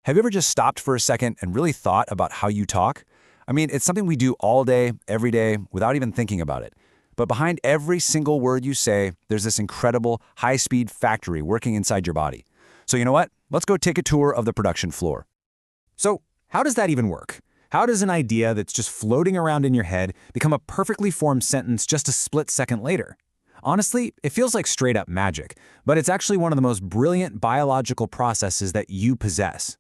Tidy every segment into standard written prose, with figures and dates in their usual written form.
Have you ever just stopped for a second and really thought about how you talk? I mean, it's something we do all day, every day, without even thinking about it. But behind every single word you say, there's this incredible, high-speed factory working inside your body. So you know what? Let's go take a tour of the production floor. So, how does that even work? How does an idea that's just floating around in your head become a perfectly formed sentence just a split second later? Honestly, it feels like straight-up magic, but it's actually one of the most brilliant biological processes that you possess.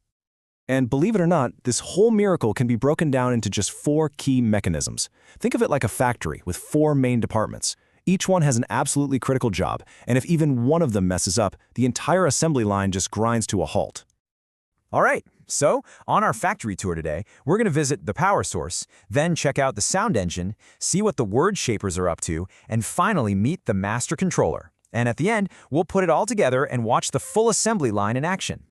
And believe it or not, this whole miracle can be broken down into just 4 key mechanisms. Think of it like a factory with 4 main departments. Each one has an absolutely critical job, and if even one of them messes up, the entire assembly line just grinds to a halt. All right, so on our factory tour today, we're going to visit the power source, then check out the sound engine, see what the word shapers are up to, and finally meet the master controller. And at the end, we'll put it all together and watch the full assembly line in action.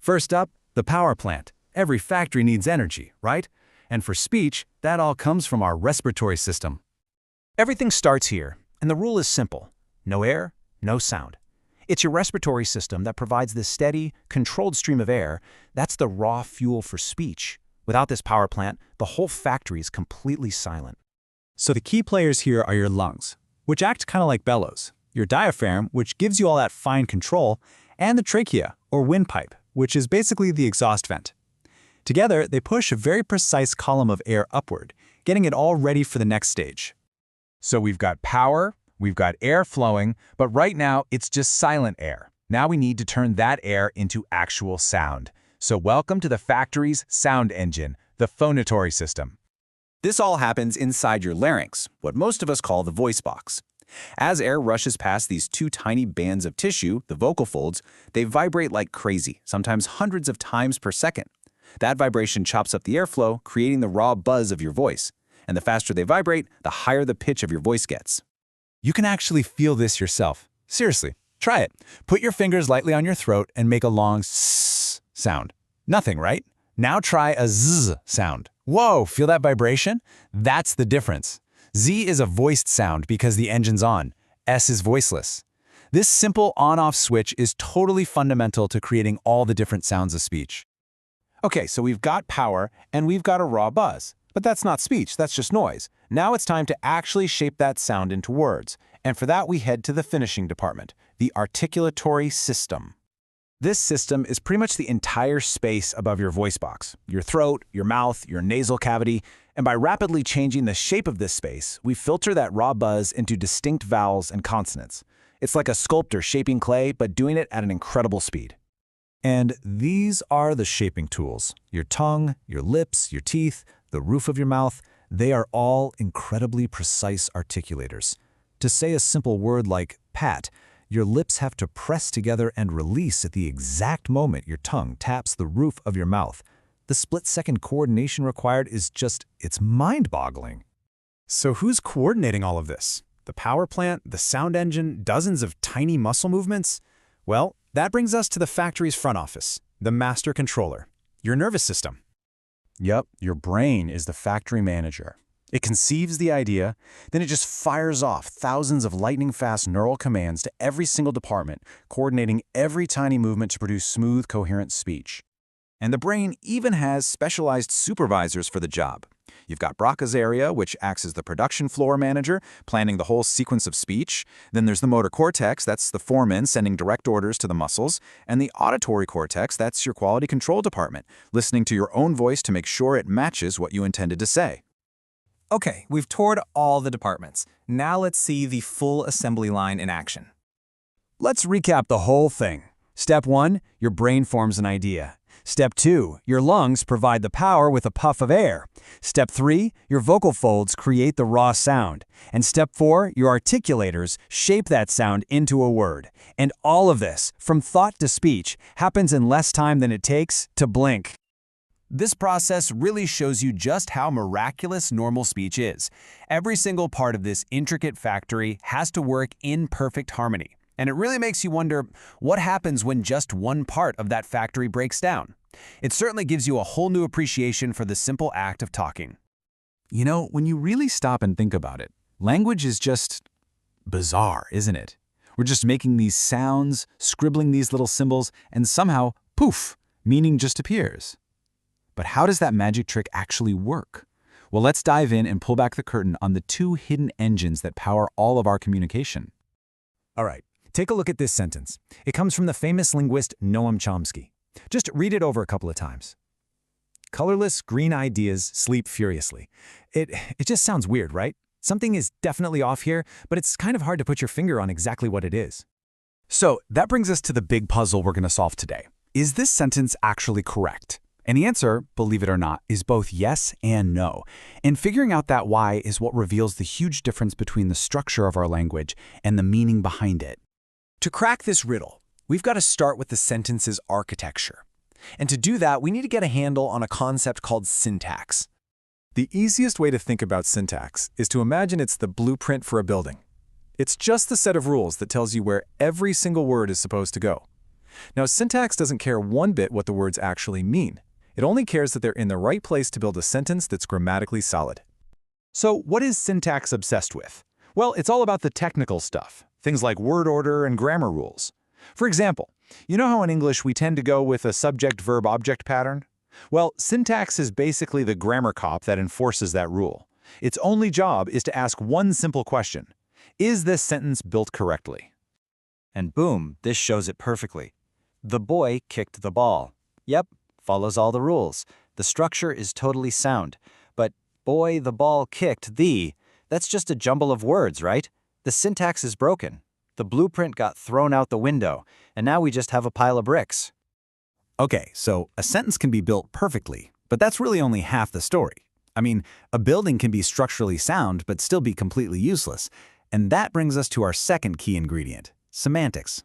First up, the power plant. Every factory needs energy, right? And for speech, that all comes from our respiratory system. Everything starts here, and the rule is simple. No air, no sound. It's your respiratory system that provides this steady, controlled stream of air. That's the raw fuel for speech. Without this power plant, the whole factory is completely silent. So the key players here are your lungs, which act kind of like bellows, your diaphragm, which gives you all that fine control, and the trachea, or windpipe, which is basically the exhaust vent. Together, they push a very precise column of air upward, getting it all ready for the next stage. So we've got power, we've got air flowing, but right now it's just silent air. Now we need to turn that air into actual sound. So welcome to the factory's sound engine, the phonatory system. This all happens inside your larynx, what most of us call the voice box. As air rushes past these 2 tiny bands of tissue, the vocal folds, they vibrate like crazy, sometimes hundreds of times per second. That vibration chops up the airflow, creating the raw buzz of your voice. And the faster they vibrate, the higher the pitch of your voice gets. You can actually feel this yourself. Seriously, try it. Put your fingers lightly on your throat and make a long s sound. Nothing, right? Now try a z sound. Whoa, feel that vibration? That's the difference. Z is a voiced sound because the engine's on. S is voiceless. This simple on-off switch is totally fundamental to creating all the different sounds of speech. Okay, so we've got power and we've got a raw buzz. But that's not speech, that's just noise. Now it's time to actually shape that sound into words. And for that, we head to the finishing department, the articulatory system. This system is pretty much the entire space above your voice box, your throat, your mouth, your nasal cavity, and by rapidly changing the shape of this space, we filter that raw buzz into distinct vowels and consonants. It's like a sculptor shaping clay, but doing it at an incredible speed. And these are the shaping tools. Your tongue, your lips, your teeth, the roof of your mouth, they are all incredibly precise articulators. To say a simple word like pat, your lips have to press together and release at the exact moment your tongue taps the roof of your mouth. The split-second coordination required is it's mind-boggling. So who's coordinating all of this? The power plant, the sound engine, dozens of tiny muscle movements? Well, that brings us to the factory's front office, the master controller, your nervous system. Yep, your brain is the factory manager. It conceives the idea, then it just fires off thousands of lightning-fast neural commands to every single department, coordinating every tiny movement to produce smooth, coherent speech. And the brain even has specialized supervisors for the job. You've got Broca's area, which acts as the production floor manager, planning the whole sequence of speech. Then there's the motor cortex, that's the foreman sending direct orders to the muscles. And the auditory cortex, that's your quality control department, listening to your own voice to make sure it matches what you intended to say. Okay, we've toured all the departments. Now let's see the full assembly line in action. Let's recap the whole thing. Step 1, your brain forms an idea. Step 2, your lungs provide the power with a puff of air. Step 3, your vocal folds create the raw sound. And step 4, your articulators shape that sound into a word. And all of this, from thought to speech, happens in less time than it takes to blink. This process really shows you just how miraculous normal speech is. Every single part of this intricate factory has to work in perfect harmony. And it really makes you wonder what happens when just one part of that factory breaks down. It certainly gives you a whole new appreciation for the simple act of talking. You know, when you really stop and think about it, language is just bizarre, isn't it? We're just making these sounds, scribbling these little symbols, and somehow, poof, Meaning just appears. But how does that magic trick actually work? Well, let's dive in and pull back the curtain on the two hidden engines that power all of our communication. All right, take a look at this sentence. It comes from the famous linguist Noam Chomsky. Just read it over a couple of times. Colorless green ideas sleep furiously. It just sounds weird, right? Something is definitely off here, but it's kind of hard to put your finger on exactly what it is. So that brings us to the big puzzle we're going to solve today. Is this sentence actually correct? And the answer, believe it or not, is both yes and no. And figuring out that why is what reveals the huge difference between the structure of our language and the meaning behind it. To crack this riddle, we've got to start with the sentence's architecture. And to do that, we need to get a handle on a concept called syntax. The easiest way to think about syntax is to imagine it's the blueprint for a building. It's just the set of rules that tells you where every single word is supposed to go. Now, syntax doesn't care one bit what the words actually mean. It only cares that they're in the right place to build a sentence that's grammatically solid. So what is syntax obsessed with? Well, it's all about the technical stuff, things like word order and grammar rules. For example, you know how in English we tend to go with a subject-verb-object pattern? Well, syntax is basically the grammar cop that enforces that rule. Its only job is to ask one simple question. Is this sentence built correctly? And boom, this shows it perfectly. The boy kicked the ball. Yep, follows all the rules. The structure is totally sound. But boy, the ball kicked that's just a jumble of words, right? The syntax is broken. The blueprint got thrown out the window, and now we just have a pile of bricks. Okay, so a sentence can be built perfectly, but that's really only half the story. I mean, a building can be structurally sound but still be completely useless. And that brings us to our second key ingredient, semantics.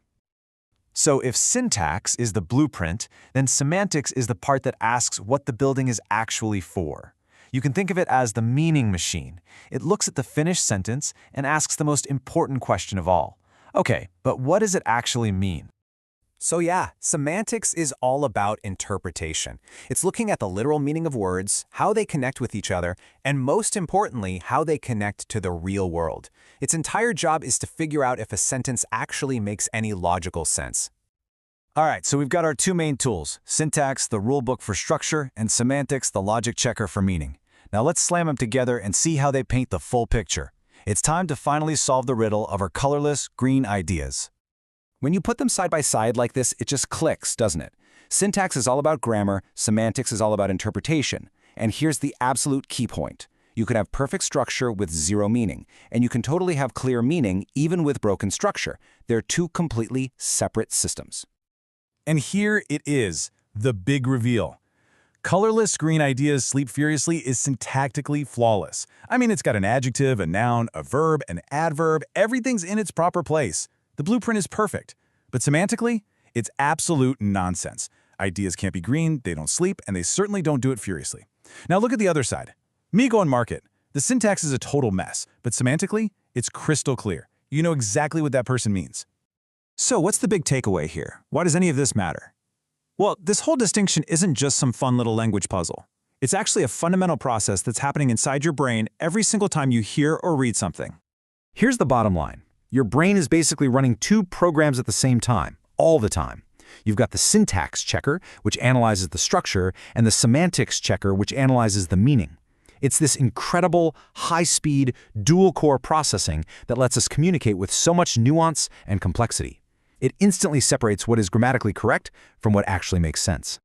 So if syntax is the blueprint, then semantics is the part that asks what the building is actually for. You can think of it as the meaning machine. It looks at the finished sentence and asks the most important question of all. Okay, but what does it actually mean? So yeah, semantics is all about interpretation. It's looking at the literal meaning of words, how they connect with each other, and most importantly, how they connect to the real world. Its entire job is to figure out if a sentence actually makes any logical sense. All right, so we've got our two main tools, syntax, the rulebook for structure, and semantics, the logic checker for meaning. Now let's slam them together and see how they paint the full picture. It's time to finally solve the riddle of our colorless green ideas. When you put them side by side like this, it just clicks, doesn't it? Syntax is all about grammar, semantics is all about interpretation. And here's the absolute key point. You can have perfect structure with zero meaning, and you can totally have clear meaning even with broken structure. They're two completely separate systems. And here it is, the big reveal. Colorless green ideas sleep furiously is syntactically flawless. I mean, it's got an adjective, a noun, a verb, an adverb, everything's in its proper place. The blueprint is perfect. But semantically, it's absolute nonsense. Ideas can't be green, they don't sleep, and they certainly don't do it furiously. Now look at the other side. Me go and market. The syntax is a total mess, but semantically, it's crystal clear. You know exactly what that person means. So what's the big takeaway here? Why does any of this matter? Well, this whole distinction isn't just some fun little language puzzle. It's actually a fundamental process that's happening inside your brain every single time you hear or read something. Here's the bottom line. Your brain is basically running two programs at the same time, all the time. You've got the syntax checker, which analyzes the structure, and the semantics checker, which analyzes the meaning. It's this incredible, high-speed, dual-core processing that lets us communicate with so much nuance and complexity. It instantly separates what is grammatically correct from what actually makes sense.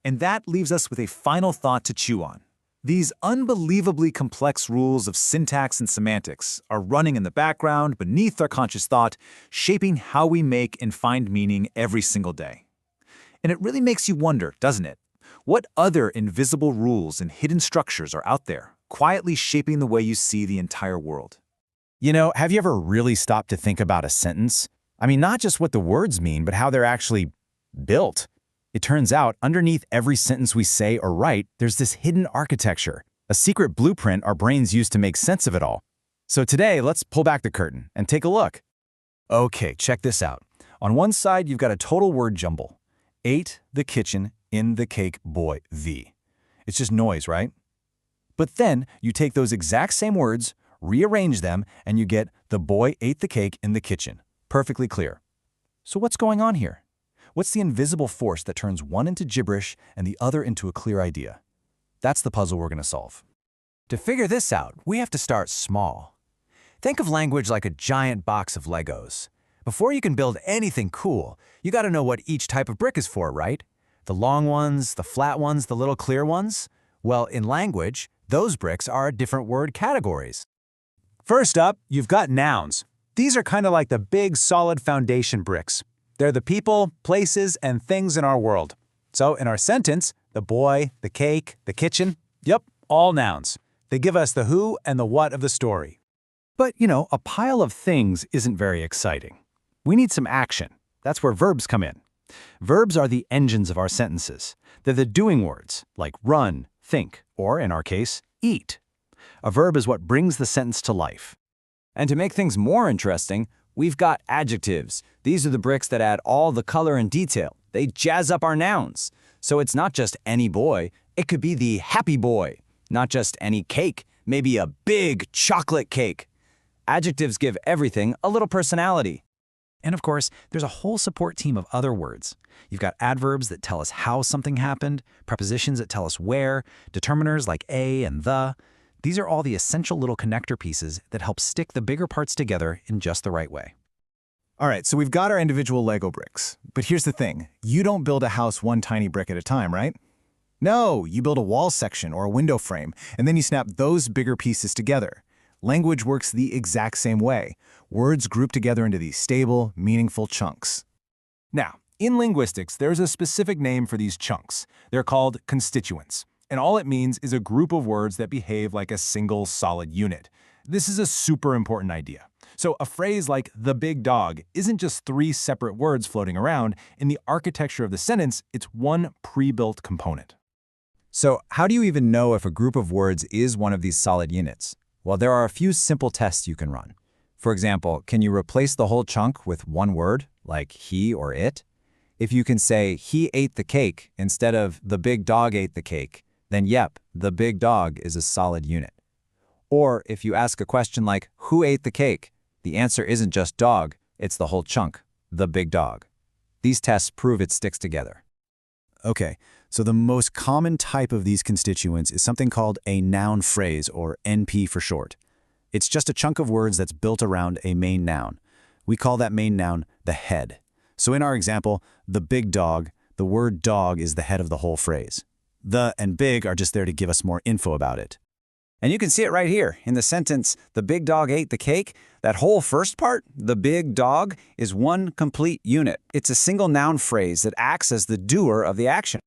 And that leaves us with a final thought to chew on. These unbelievably complex rules of syntax and semantics are running in the background beneath our conscious thought, shaping how we make and find meaning every single day. And it really makes you wonder, doesn't it? What other invisible rules and hidden structures are out there, quietly shaping the way you see the entire world? You know, have you ever really stopped to think about a sentence? I mean, not just what the words mean, but how they're actually built. It turns out, underneath every sentence we say or write, there's this hidden architecture, a secret blueprint our brains use to make sense of it all. So today, let's pull back the curtain and take a look. Okay, check this out. On one side, you've got a total word jumble. Ate the kitchen, in the cake, boy, the. It's just noise, right? But then you take those exact same words, rearrange them, and you get the boy ate the cake in the kitchen. Perfectly clear. So what's going on here? What's the invisible force that turns one into gibberish and the other into a clear idea? That's the puzzle we're going to solve. To figure this out, we have to start small. Think of language like a giant box of Legos. Before you can build anything cool, you got to know what each type of brick is for, right? The long ones, the flat ones, the little clear ones? Well, in language, those bricks are different word categories. First up, you've got nouns. These are kind of like the big, solid foundation bricks. They're the people, places, and things in our world. So in our sentence, the boy, the cake, the kitchen, yep, all nouns. They give us the who and the what of the story. But, a pile of things isn't very exciting. We need some action. That's where verbs come in. Verbs are the engines of our sentences. They're the doing words, like run, think, or in our case, eat. A verb is what brings the sentence to life. And to make things more interesting, we've got adjectives. These are the bricks that add all the color and detail. They jazz up our nouns. So it's not just any boy, it could be the happy boy. Not just any cake, maybe a big chocolate cake. Adjectives give everything a little personality. And of course, there's a whole support team of other words. You've got adverbs that tell us how something happened, prepositions that tell us where, determiners like a and the. These are all the essential little connector pieces that help stick the bigger parts together in just the right way. All right, so we've got our individual Lego bricks. But here's the thing. You don't build a house one tiny brick at a time, right? No, you build a wall section or a window frame, and then you snap those bigger pieces together. Language works the exact same way. Words group together into these stable, meaningful chunks. Now, in linguistics, there's a specific name for these chunks. They're called constituents. And all it means is a group of words that behave like a single solid unit. This is a super important idea. So a phrase like the big dog isn't just three separate words floating around. In the architecture of the sentence, it's one pre-built component. So how do you even know if a group of words is one of these solid units? Well, there are a few simple tests you can run. For example, can you replace the whole chunk with one word, like he or it? If you can say, he ate the cake, instead of the big dog ate the cake, then yep, the big dog is a solid unit. Or if you ask a question like, who ate the cake? The answer isn't just dog, it's the whole chunk, the big dog. These tests prove it sticks together. Okay, so the most common type of these constituents is something called a noun phrase, or NP for short. It's just a chunk of words that's built around a main noun. We call that main noun the head. So in our example, the big dog, the word dog is the head of the whole phrase. The and big are just there to give us more info about it. And you can see it right here in the sentence, the big dog ate the cake. That whole first part, the big dog, is one complete unit. It's a single noun phrase that acts as the doer of the action.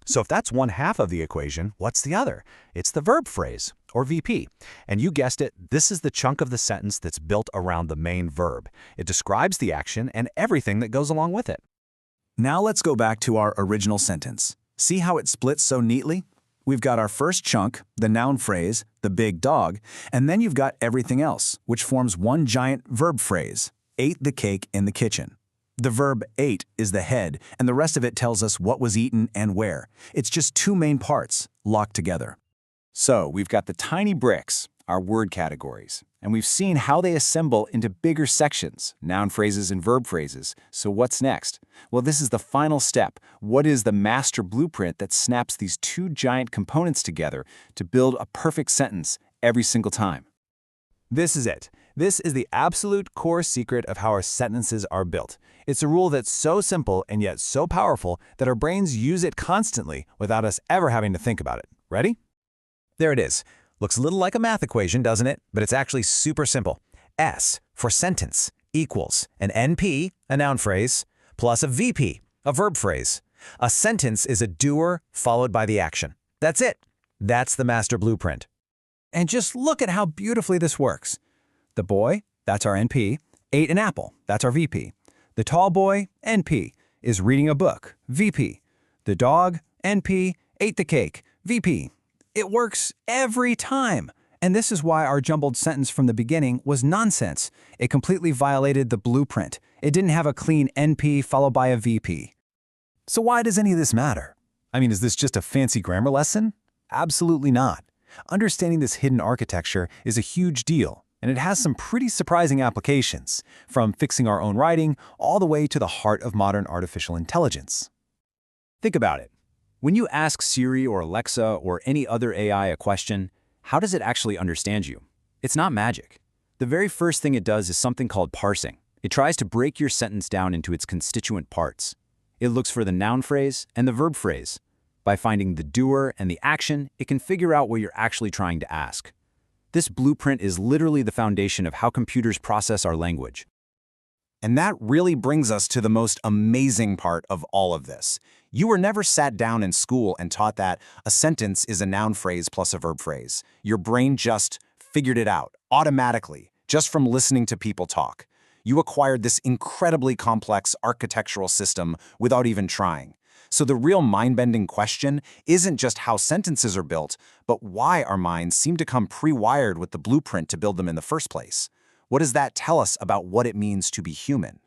So if that's one half of the equation, what's the other? It's the verb phrase, or VP. And you guessed it, this is the chunk of the sentence that's built around the main verb. It describes the action and everything that goes along with it. Now let's go back to our original sentence. See how it splits so neatly? We've got our first chunk, the noun phrase, the big dog, and then you've got everything else, which forms one giant verb phrase, ate the cake in the kitchen. The verb ate is the head, and the rest of it tells us what was eaten and where. It's just two main parts, locked together. So we've got the tiny bricks, our word categories, and we've seen how they assemble into bigger sections, noun phrases and verb phrases. So what's next? Well, this is the final step. What is the master blueprint that snaps these two giant components together to build a perfect sentence every single time? This is it. This is the absolute core secret of how our sentences are built. It's a rule that's so simple and yet so powerful that our brains use it constantly without us ever having to think about it. Ready? There it is. Looks a little like a math equation, doesn't it? But it's actually super simple. S for sentence equals an NP, a noun phrase, plus a VP, a verb phrase. A sentence is a doer followed by the action. That's it. That's the master blueprint. And just look at how beautifully this works. The boy, that's our NP, ate an apple, that's our VP. The tall boy, NP, is reading a book, VP. The dog, NP, ate the cake, VP. It works every time. And this is why our jumbled sentence from the beginning was nonsense. It completely violated the blueprint. It didn't have a clean NP followed by a VP. So why does any of this matter? I mean, is this just a fancy grammar lesson? Absolutely not. Understanding this hidden architecture is a huge deal, and it has some pretty surprising applications, from fixing our own writing all the way to the heart of modern artificial intelligence. Think about it. When you ask Siri or Alexa or any other AI a question, how does it actually understand you? It's not magic. The very first thing it does is something called parsing. It tries to break your sentence down into its constituent parts. It looks for the noun phrase and the verb phrase. By finding the doer and the action, it can figure out what you're actually trying to ask. This blueprint is literally the foundation of how computers process our language. And that really brings us to the most amazing part of all of this. You were never sat down in school and taught that a sentence is a noun phrase plus a verb phrase. Your brain just figured it out automatically, just from listening to people talk. You acquired this incredibly complex architectural system without even trying. So the real mind-bending question isn't just how sentences are built, but why our minds seem to come pre-wired with the blueprint to build them in the first place. What does that tell us about what it means to be human?